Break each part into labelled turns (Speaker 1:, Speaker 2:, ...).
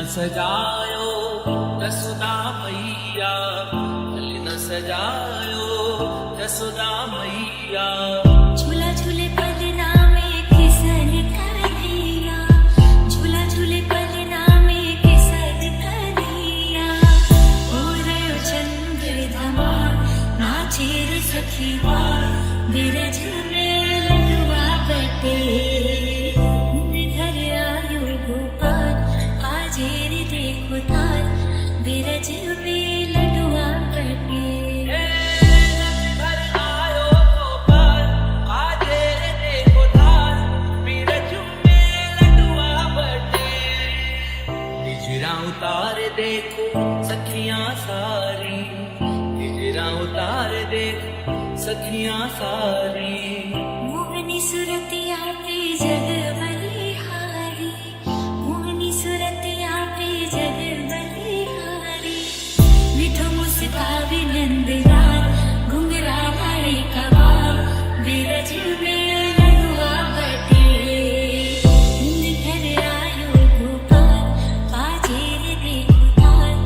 Speaker 1: सजायो जसोदा मैया, न सजायो जसोदा मैया।
Speaker 2: झूला झूले पलना में किसन कन्हैया, झूला झूले पलना में किसन कन्हैया। हो रयो चंद्र धमाल नाचे रे सखीवा, बिरज में लडुआ बटे। घर आयो गोपाल आजे रे देखो ताल, बिरज में लडुआ बटे।
Speaker 1: उतार देखो सखियां सारी, हिजरा उतार देखो सखियां सारी।
Speaker 2: मोहनी सुरतिया पे जग बलिहारी, मोहनी सुरतिया पे जग बलिहारी। मिठो मुस्कावे नंदलाल, घुंघरा वाले कबाल, बिरज में लडुआ बटे। घर आयो गोपाल बाजे रे देखो ताल,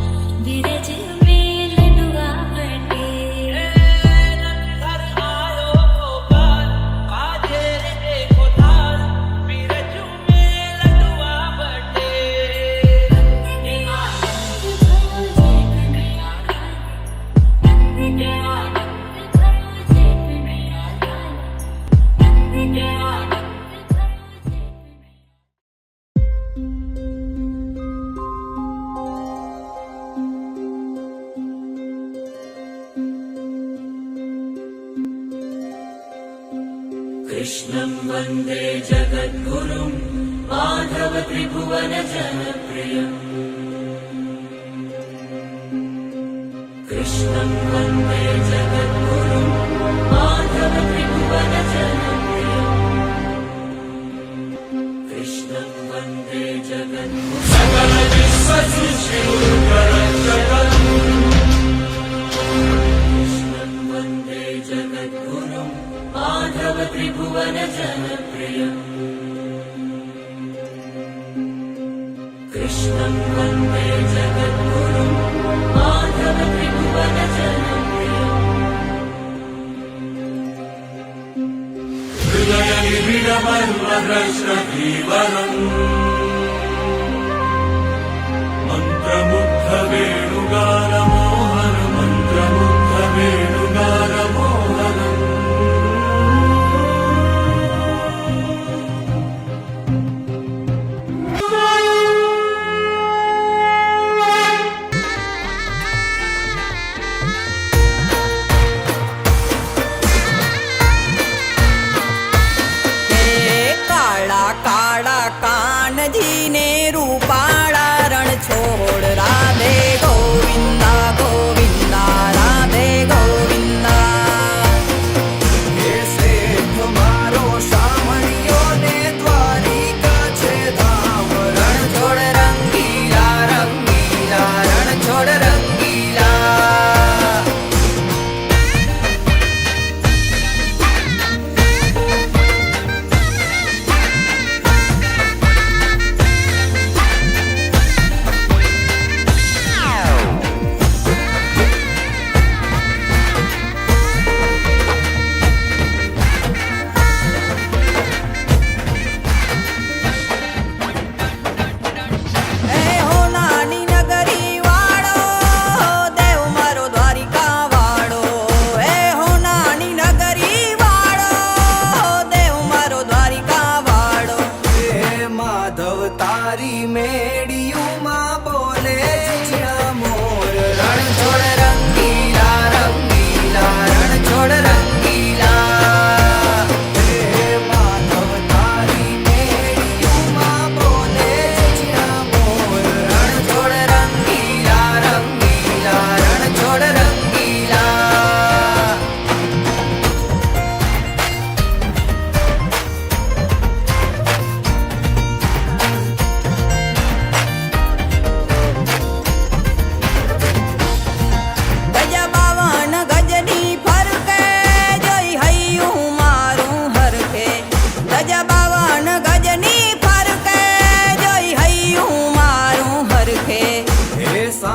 Speaker 2: बिरज में लडुआ बटे।
Speaker 1: घर आयो गोपाल आजे रे देखो ताल, बिरज में लडुआ बटे। कृष्णं वन्दे जगद्गुरुं माधव त्रिभुवन जनप्रियम्। कृष्णं वन्दे जगद्गुरुं माधव त्रिभुवन जनप्रियम्। कृष्णं वन्दे जगद्गुरुं सकल विश्वसृष्टिकरं जगत्। कृष्णं वन्दे जगद्गुरुं माधव त्रिभुवन जनप्रियम्। कृष्णं वन्दे जगद्गुरुं माधव त्रिभुवन जनप्रियम्। हृदय निबिडमर्मभ्रष्टधीवरम्, मन्त्रमुग्ध वेणुगानमोहन, मन्त्रमुग्ध वेणुगानमोहनम्।
Speaker 3: काळा कान जीने रूपाळा रण छोड़ राधे गो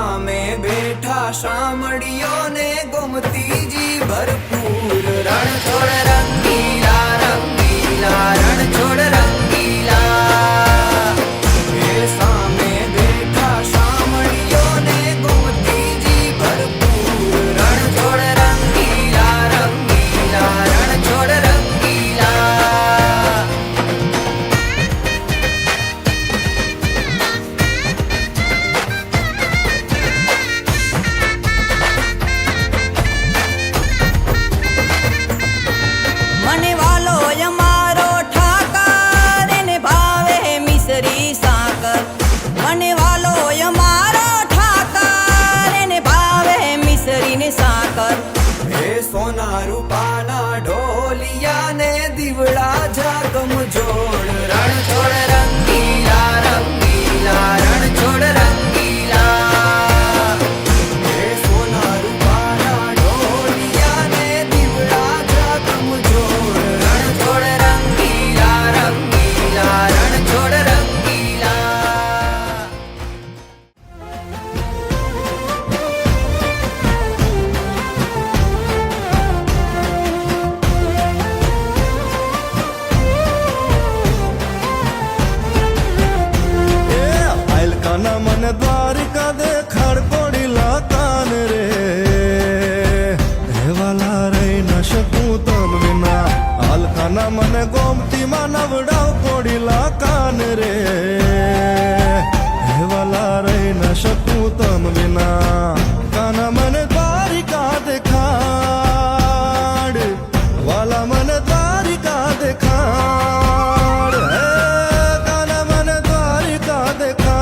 Speaker 3: સામે બેઠા શામળિયોને ગોમતીજી ભરપૂર રણ છોડ રંગીલા રંગીલા રણ છોડ રંગીલા એ સામે બેઠા શામળિયોને ગોમતીજી ભરપૂર રણ છોડ રંગીલા રંગીલા રણ છોડ રંગીલા
Speaker 4: મને વાલો અમારો ઠાકર એને ભાવે મિસરી સાકર મને વાલો અમારો ઠાકર એને ભાવે મિસરી ને સાકર
Speaker 3: હે સોના રૂપાના ઢોલિયાને દીવડા જાગમ જોડ રણ છોડ રંગીલા રંગીલા રણ છોડ રંગીલા હે સોના રૂપાના ઢોલિયાને દીવડા જાગમ જોડ રણ છોડ રંગીલા રંગીલા રણ છોડ રંગીલા
Speaker 5: આયલકાના મને દ્વારિકા દેખાડ કોડીલા કાન રે હેવાલા રહી ન શકું તમ વિના આલકાના મને ગોમતીમાં નવડાવ કોડીલા કાન રે હેવાલા રહી ન શકું તમ વિના કાના મને દ્વારિકા દેખાડ વાલા મને દ્વારિકા દેખાડ હે કાના મને દ્વારિકા દેખાડ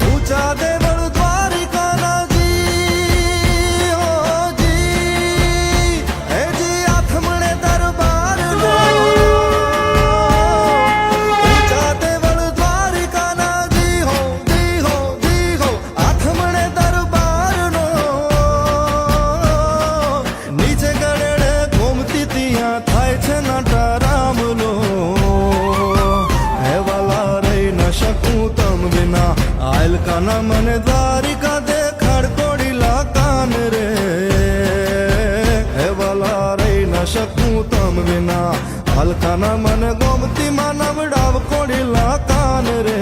Speaker 5: ઊંચા દેવળ દ્વારિકાના જી હો જી હે જી આથમણે દરબારનો ઊંચા દેવળ દ્વારિકાના જી હો આથમણે દરબારનો નીચે ગળે ગોમતી ત્યાં થાય છે નાટા રામલો હેવાલા રહી ન શકું તમ વિના આયલકાના મને દ્વારિકા દેખાડ કોડીલા કાન રે હેવાલા રહી ન શકું તમ વિના આલકાના મને ગોમતીમાં નવડાવ કોડીલા કાન રે